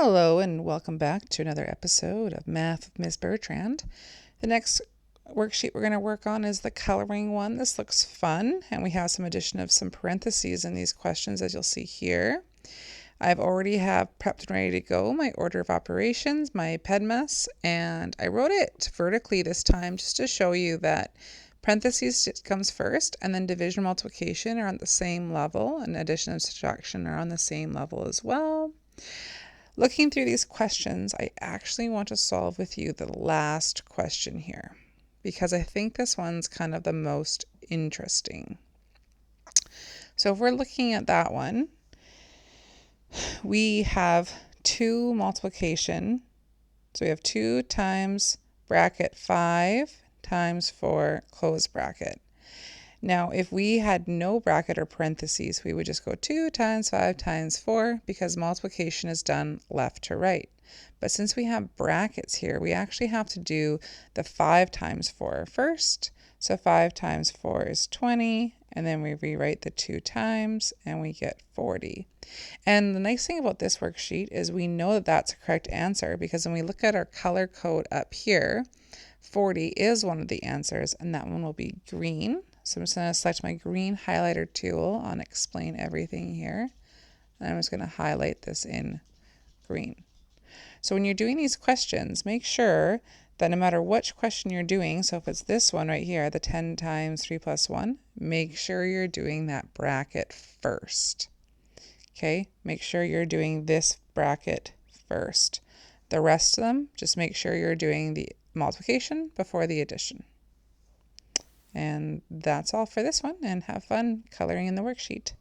Hello and welcome back to another episode of Math with Ms. Bertrand. The next worksheet we're going to work on is the coloring one. This looks fun, and we have some addition of some parentheses in these questions, as you'll see here. I've already have prepped and ready to go my order of operations, my PEDMAS, and I wrote it vertically this time just to show you that parentheses comes first, and then division and multiplication are on the same level, and addition and subtraction are on the same level as well. Looking through these questions, I actually want to solve with you the last question here, because I think this one's kind of the most interesting. So if we're looking at that one, we have 2 multiplication. So we have 2 times bracket 5 times 4 close bracket. Now, if we had no bracket or parentheses, we would just go 2 times 5 times 4 because multiplication is done left to right. But since we have brackets here, we actually have to do the 5 times 4 first. So 5 times 4 is 20, and then we rewrite the 2 times, and we get 40. And the nice thing about this worksheet is we know that that's a correct answer because when we look at our color code up here, 40 is one of the answers, and that one will be green. So I'm just going to select my green highlighter tool on explain everything here. And I'm just going to highlight this in green. So when you're doing these questions, make sure that no matter which question you're doing, so if it's this one right here, the 10 times 3 plus 1, make sure you're doing that bracket first. Okay, make sure you're doing this bracket first. The rest of them, just make sure you're doing the multiplication before the addition. And that's all for this one, and have fun coloring in the worksheet.